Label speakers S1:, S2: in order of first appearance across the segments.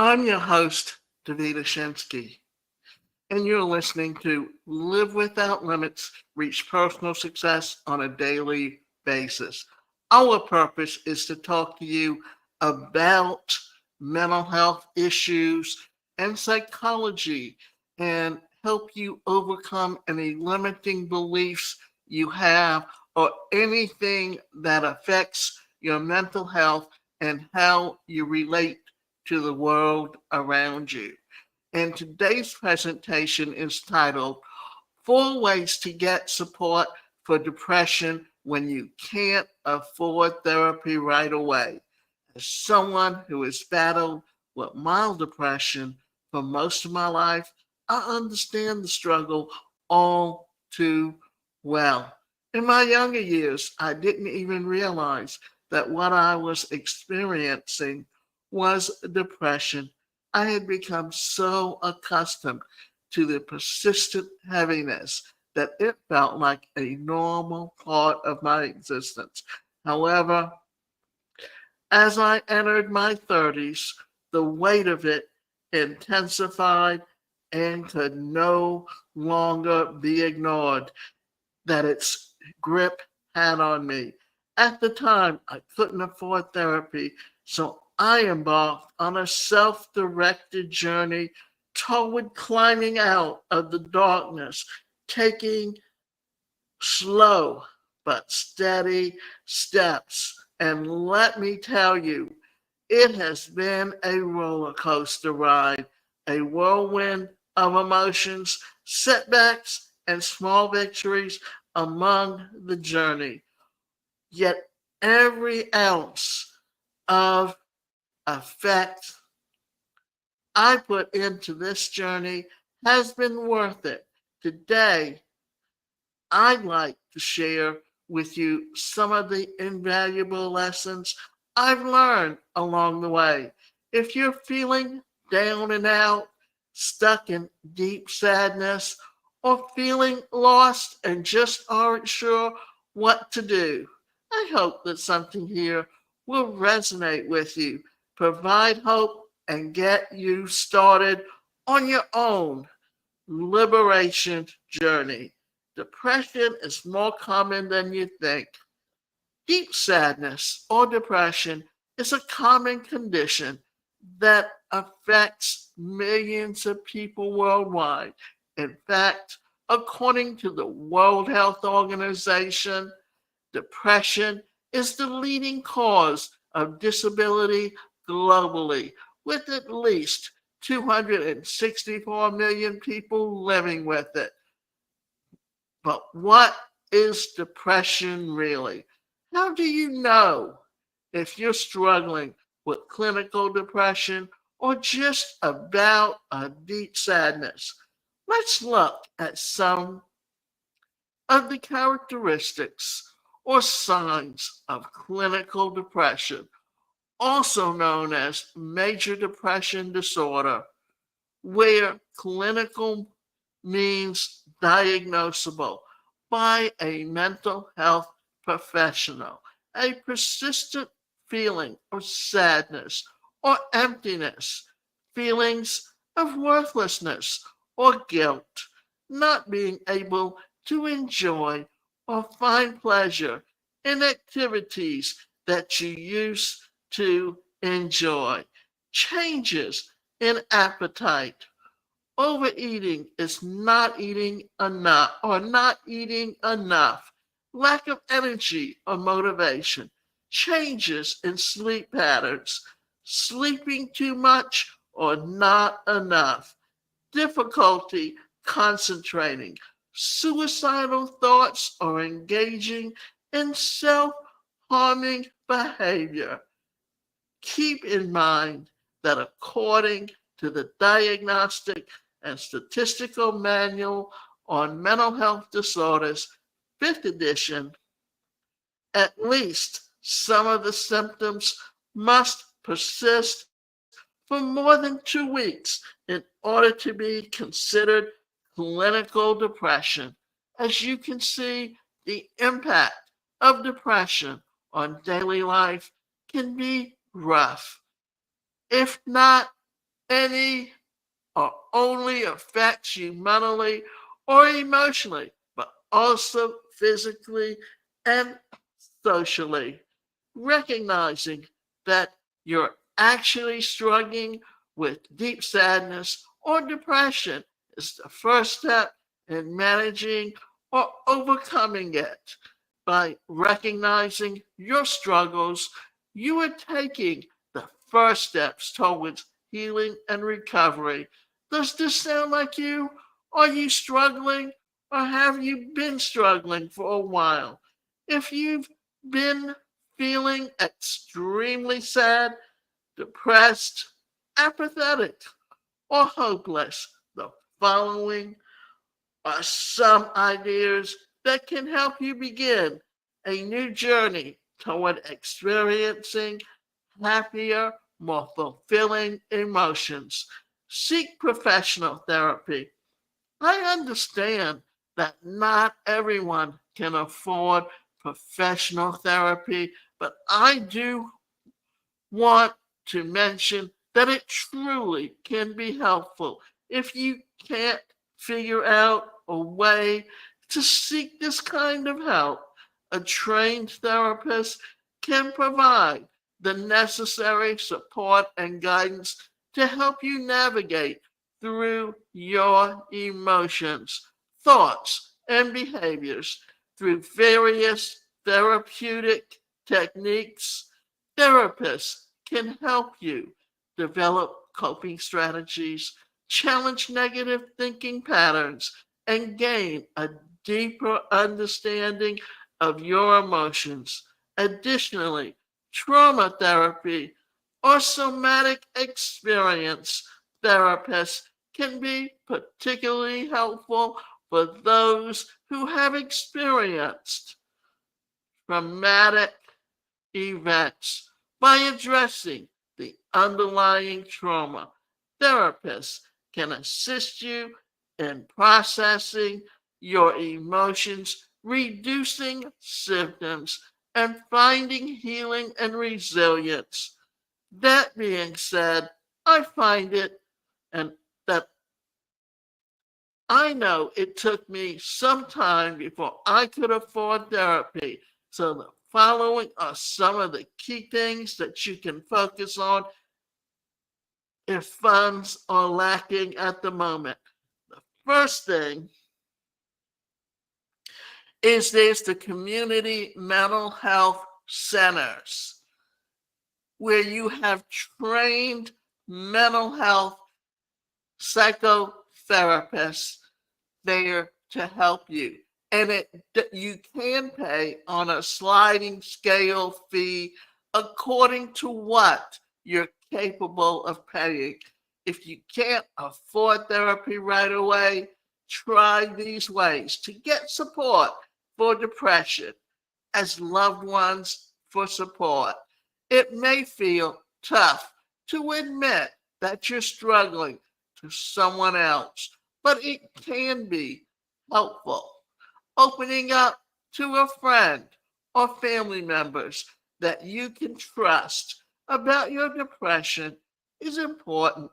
S1: I'm your host, Davida Shinsky, and you're listening to Live Without Limits, Reach Personal Success on a Daily Basis. Our purpose is to talk to you about mental health issues and psychology and help you overcome any limiting beliefs you have or anything that affects your mental health and how you relate to the world around you. And today's presentation is titled Four Ways to Get Support for Depression When You Can't Afford Therapy Right Away. As someone who has battled with mild depression for most of my life, I understand the struggle all too well. In my younger years, I didn't even realize that what I was experiencing was depression. I had become so accustomed to the persistent heaviness that it felt like a normal part of my existence. However, as I entered my 30s, the weight of it intensified and could no longer be ignored that its grip had on me. At the time, I couldn't afford therapy, so I embarked on a self directed journey toward climbing out of the darkness, taking slow but steady steps. And let me tell you, it has been a roller coaster ride, a whirlwind of emotions, setbacks, and small victories among the journey. Yet every ounce of effect I put into this journey has been worth it. Today, I'd like to share with you some of the invaluable lessons I've learned along the way. If you're feeling down and out, stuck in deep sadness, or feeling lost and just aren't sure what to do, I hope that something here will resonate with you, provide hope, and get you started on your own liberation journey. Depression is more common than you think. Deep sadness or depression is a common condition that affects millions of people worldwide. In fact, according to the World Health Organization, depression is the leading cause of disability globally, with at least 264 million people living with it. But what is depression really? How do you know if you're struggling with clinical depression or just about a deep sadness? Let's look at some of the characteristics or signs of clinical depression, also known as major depression disorder, where clinical means diagnosable by a mental health professional. A persistent feeling of sadness or emptiness, feelings of worthlessness or guilt, not being able to enjoy or find pleasure in activities that you used to enjoy, changes in appetite. Overeating is not eating enough or not eating enough. Lack of energy or motivation. Changes in sleep patterns. Sleeping too much or not enough. Difficulty concentrating. Suicidal thoughts or engaging in self harming behavior. Keep in mind that according to the Diagnostic and Statistical Manual on Mental Health Disorders, 5th edition, at least some of the symptoms must persist for more than 2 weeks in order to be considered clinical depression. As you can see, the impact of depression on daily life can be rough, if not any or only affects you mentally or emotionally, but also physically and socially. Recognizing that you're actually struggling with deep sadness or depression is the first step in managing or overcoming it. By recognizing your struggles, you are taking the first steps towards healing and recovery. Does this sound like you? Are you struggling or have you been struggling for a while? If you've been feeling extremely sad, depressed, apathetic, or hopeless, the following are some ideas that can help you begin a new journey toward experiencing happier, more fulfilling emotions. Seek professional therapy. I understand that not everyone can afford professional therapy, but I do want to mention that it truly can be helpful if you can't figure out a way to seek this kind of help. A trained therapist can provide the necessary support and guidance to help you navigate through your emotions, thoughts, and behaviors through various therapeutic techniques. Therapists can help you develop coping strategies, challenge negative thinking patterns, and gain a deeper understanding of your emotions. Additionally, trauma therapy or somatic experience therapists can be particularly helpful for those who have experienced traumatic events. By addressing the underlying trauma, therapists can assist you in processing your emotions, reducing symptoms, and finding healing and resilience. That being said, I find it and that I know it took me some time before I could afford therapy. So the following are some of the key things that you can focus on if funds are lacking at the moment. The first thing is there's the community mental health centers where you have trained mental health psychotherapists there to help you. And you can pay on a sliding scale fee according to what you're capable of paying. If you can't afford therapy right away, try these ways to get support for depression as loved ones for support. It may feel tough to admit that you're struggling to someone else, but it can be helpful. Opening up to a friend or family members that you can trust about your depression is important,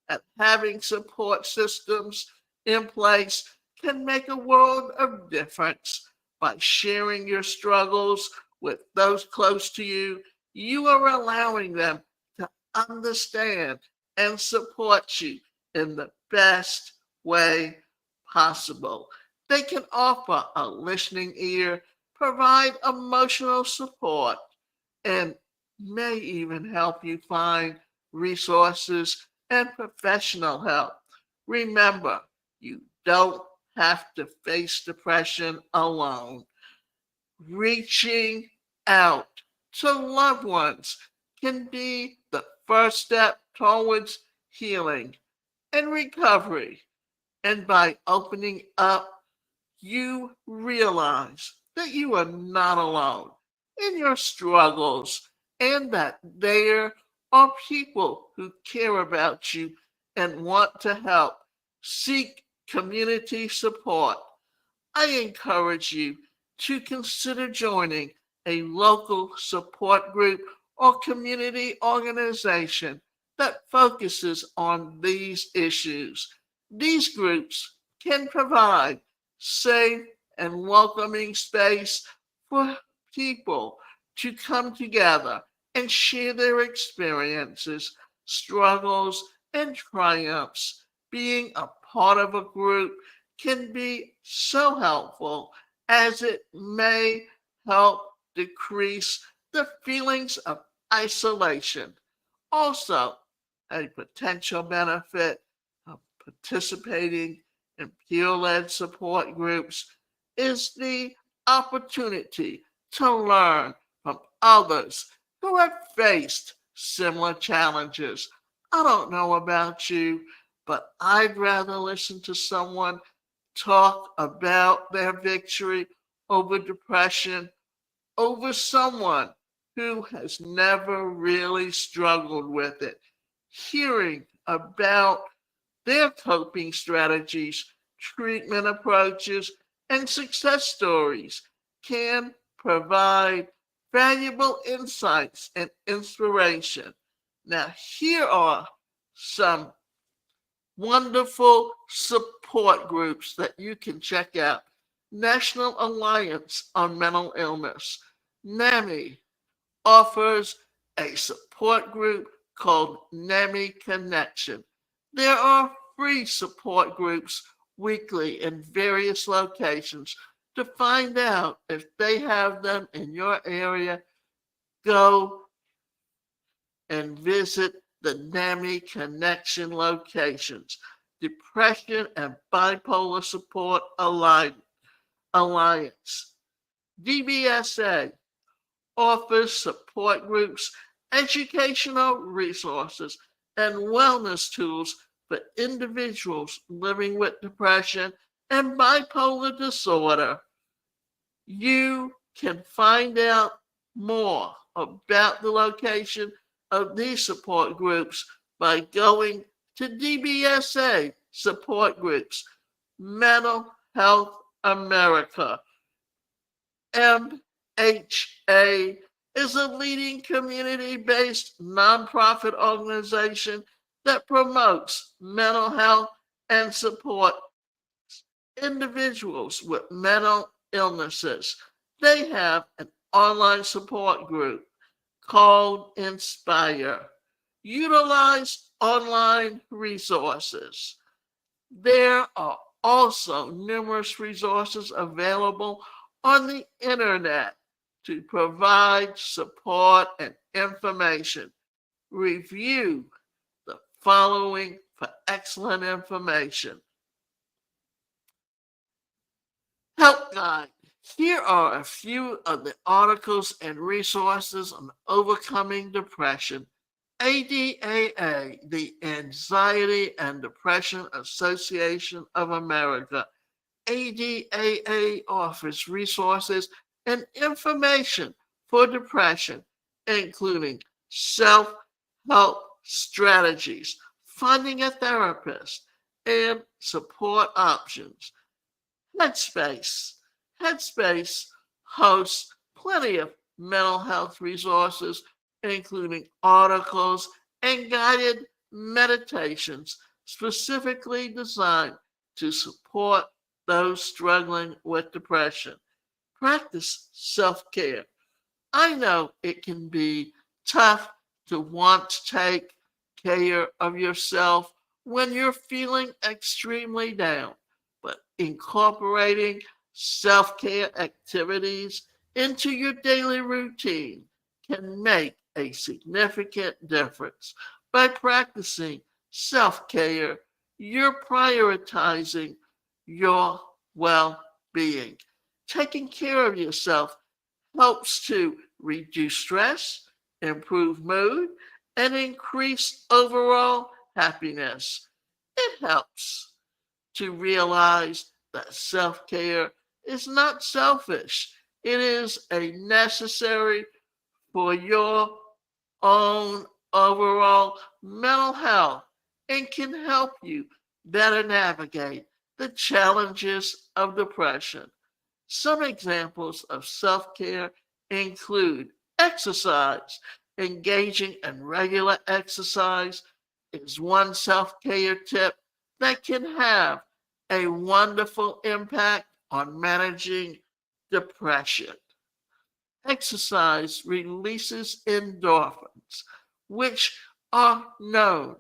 S1: and having support systems in place can make a world of difference. By sharing your struggles with those close to you, you are allowing them to understand and support you in the best way possible. They can offer a listening ear, provide emotional support, and may even help you find resources and professional help. Remember, you don't have to face depression alone. Reaching out to loved ones can be the first step towards healing and recovery. And by opening up, you realize that you are not alone in your struggles and that there are people who care about you and want to help. Seek community support. I encourage you to consider joining a local support group or community organization that focuses on these issues. These groups can provide safe and welcoming space for people to come together and share their experiences, struggles, and triumphs. Being a part of a group can be so helpful as it may help decrease the feelings of isolation. Also, a potential benefit of participating in peer led support groups is the opportunity to learn from others who have faced similar challenges. I don't know about you, but I'd rather listen to someone talk about their victory over depression over someone who has never really struggled with it. Hearing about their coping strategies, treatment approaches, and success stories can provide valuable insights and inspiration. Now, here are some wonderful support groups that you can check out. National Alliance on Mental Illness, NAMI, offers a support group called NAMI Connection. There are free support groups weekly in various locations. To find out if they have them in your area, go and visit the NAMI Connection locations. Depression and Bipolar Support Alliance. DBSA offers support groups, educational resources, and wellness tools for individuals living with depression and bipolar disorder. You can find out more about the location of these support groups by going to DBSA support groups, Mental Health America. MHA is a leading community-based nonprofit organization that promotes mental health and support individuals with mental illnesses. They have an online support group called Inspire. Utilize online resources. There are also numerous resources available on the internet to provide support and information. Review the following for excellent information. Help Guide. Here are a few of the articles and resources on overcoming depression. ADAA, the Anxiety and Depression Association of America. ADAA offers resources and information for depression, including self-help strategies, finding a therapist, and support options. Headspace. Headspace hosts plenty of mental health resources, including articles and guided meditations specifically designed to support those struggling with depression. Practice self-care. I know it can be tough to want to take care of yourself when you're feeling extremely down, but incorporating self-care activities into your daily routine can make a significant difference. By practicing self-care, you're prioritizing your well-being. Taking care of yourself helps to reduce stress, improve mood, and increase overall happiness. It helps to realize that self-care is not selfish. It is a necessary for your own overall mental health and can help you better navigate the challenges of depression. Some examples of self-care include exercise. Engaging in regular exercise is one self-care tip that can have a wonderful impact on managing depression. Exercise releases endorphins, which are known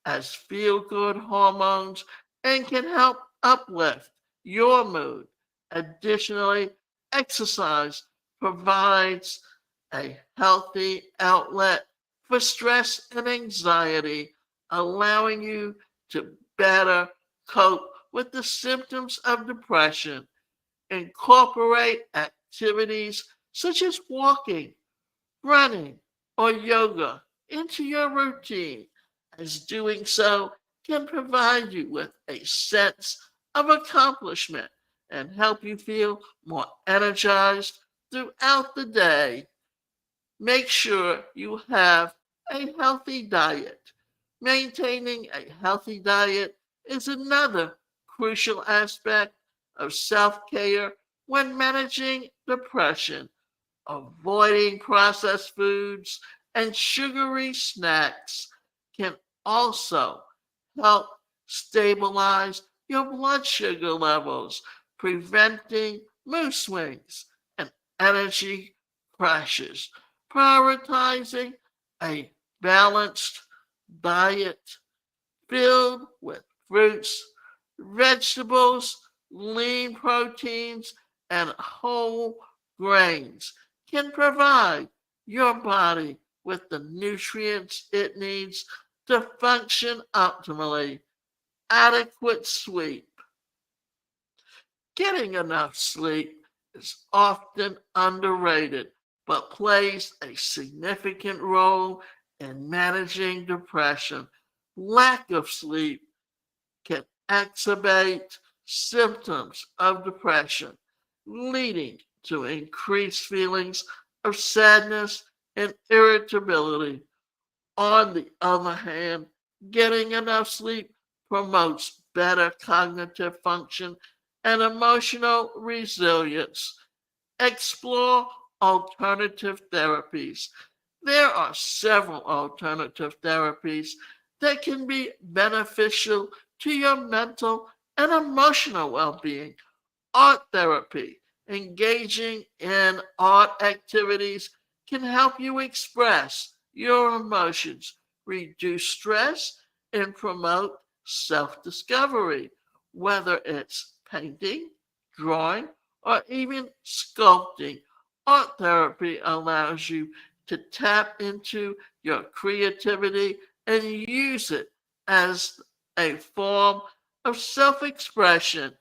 S1: as feel good hormones and can help uplift your mood. Additionally, exercise provides a healthy outlet for stress and anxiety, allowing you to better cope with the symptoms of depression. Incorporate activities such as walking, running, or yoga into your routine, as doing so can provide you with a sense of accomplishment and help you feel more energized throughout the day. Make sure you have a healthy diet. Maintaining a healthy diet is another crucial aspect of self care when managing depression. Avoiding processed foods and sugary snacks can also help stabilize your blood sugar levels, preventing mood swings and energy crashes. Prioritizing a balanced diet filled with fruits, vegetables, lean proteins, and whole grains can provide your body with the nutrients it needs to function optimally. Adequate sleep. Getting enough sleep is often underrated, but plays a significant role in managing depression. Lack of sleep can exacerbate symptoms of depression, leading to increased feelings of sadness and irritability. On the other hand, getting enough sleep promotes better cognitive function and emotional resilience. Explore alternative therapies. There are several alternative therapies that can be beneficial to your mental and emotional well being. Art therapy. Engaging in art activities can help you express your emotions, reduce stress, and promote self discovery, whether it's painting, drawing, or even sculpting. Art therapy allows you to tap into your creativity and use it as a form of self expression.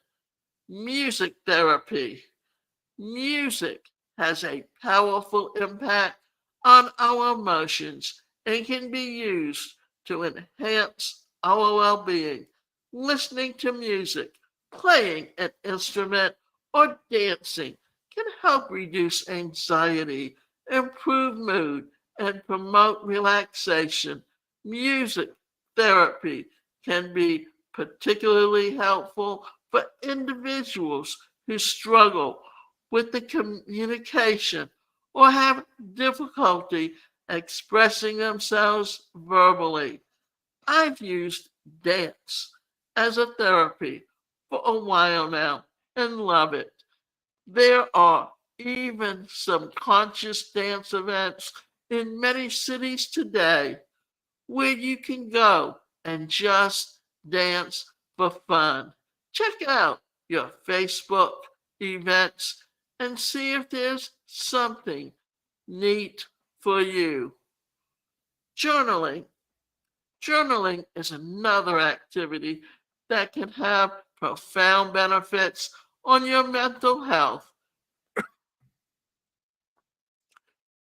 S1: Music therapy. Music has a powerful impact on our emotions and can be used to enhance our well being. Listening to music, playing an instrument, or dancing can help reduce anxiety, improve mood, and promote relaxation. Music therapy can be particularly helpful for individuals who struggle with the communication or have difficulty expressing themselves verbally. I've used dance as a therapy for a while now and love it. There are even some conscious dance events in many cities today where you can go and just dance for fun. Check out your Facebook events and see if there's something neat for you. Journaling. Journaling is another activity that can have profound benefits on your mental health.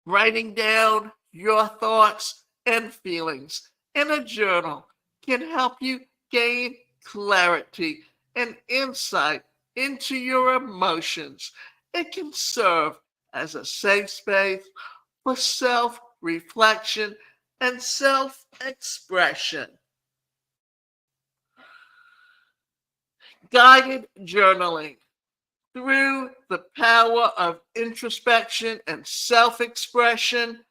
S1: Writing down your thoughts and feelings in a journal can help you gain clarity and insight into your emotions. It can serve as a safe space for self reflection and self expression. Guided journaling. Through the power of introspection and self expression,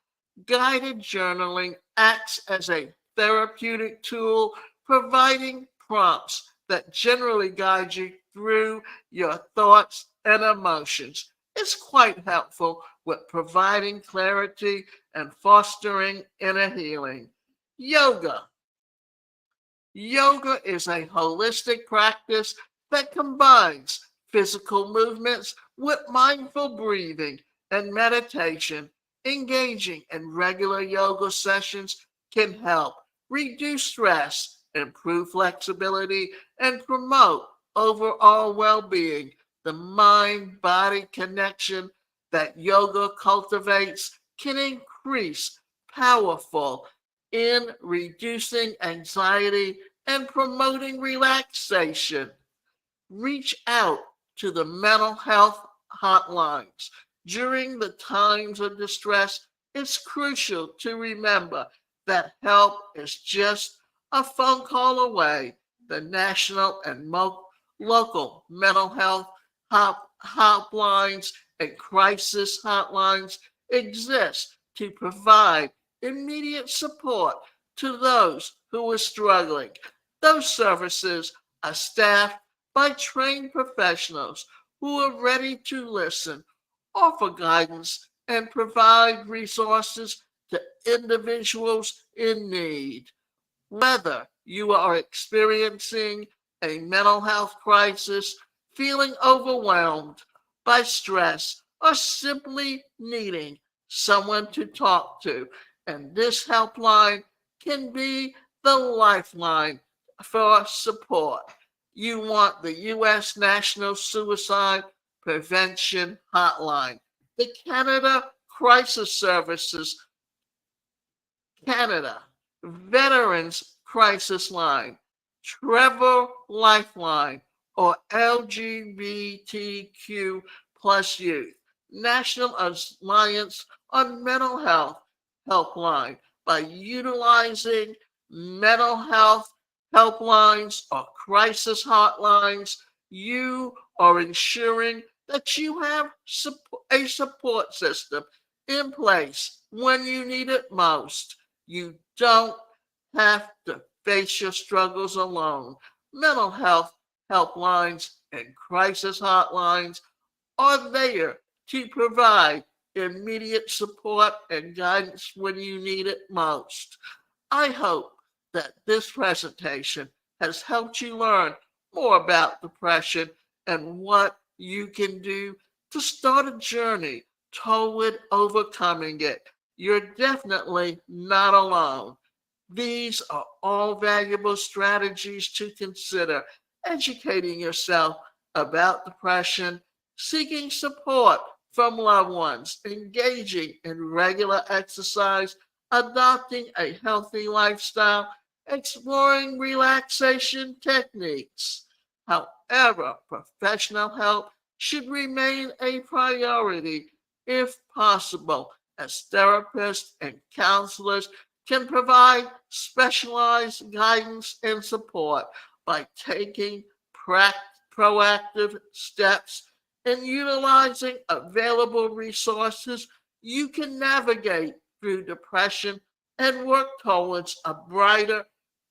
S1: Guided journaling acts as a therapeutic tool, providing prompts that generally guide you through your thoughts and emotions. It's quite helpful with providing clarity and fostering inner healing. Yoga. Yoga is a holistic practice that combines physical movements with mindful breathing and meditation. Engaging in regular yoga sessions can help reduce stress, improve flexibility, and promote overall well being. The mind body connection that yoga cultivates can increase powerful in reducing anxiety and promoting relaxation. Reach out to the mental health hotlines. During the times of distress, it's crucial to remember that help is just a phone call away. The national and local mental health hotlines and crisis hotlines exist to provide immediate support to those who are struggling. Those services are staffed by trained professionals who are ready to listen, offer guidance, and provide resources to individuals in need. Whether you are experiencing a mental health crisis, feeling overwhelmed by stress, or simply needing someone to talk to, and this helpline can be the lifeline for support. You want the U.S. National Suicide Prevention Hotline, the Canada Crisis Services Canada, Veterans Crisis Line, Trevor Lifeline, or LGBTQ plus youth, National Alliance on Mental Health Helpline. By utilizing mental health helplines or crisis hotlines, you are ensuring that you have a support system in place when you need it most. You don't have to face your struggles alone. Mental health helplines and crisis hotlines are there to provide immediate support and guidance when you need it most. I hope that this presentation has helped you learn more about depression and what you can do to start a journey toward overcoming it. You're definitely not alone. These are all valuable strategies to consider. Educating yourself about depression, seeking support from loved ones, engaging in regular exercise, adopting a healthy lifestyle, exploring relaxation techniques. However, professional help should remain a priority if possible, as therapists and counselors can provide specialized guidance and support by taking proactive steps and utilizing available resources. You can navigate through depression and work towards a brighter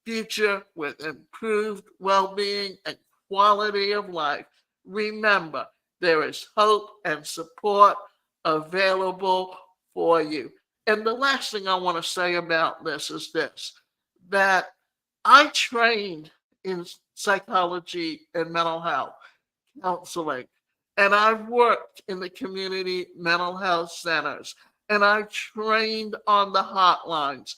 S1: future with improved well being and quality of life. Remember, there is hope and support available for you. And the last thing I want to say about this is this, that I trained in psychology and mental health counseling, and I've worked in the community mental health centers, and I trained on the hotlines.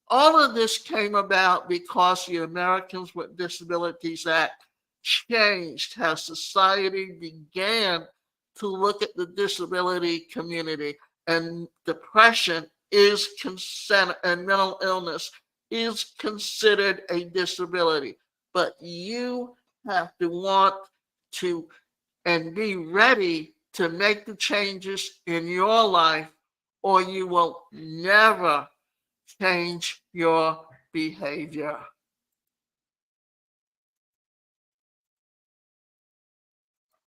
S1: All of this came about because the Americans with Disabilities Act changed how society began to look at the disability community, and depression is considered, and mental illness is considered a disability. But you have to want to and be ready to make the changes in your life, or you will never change your behavior.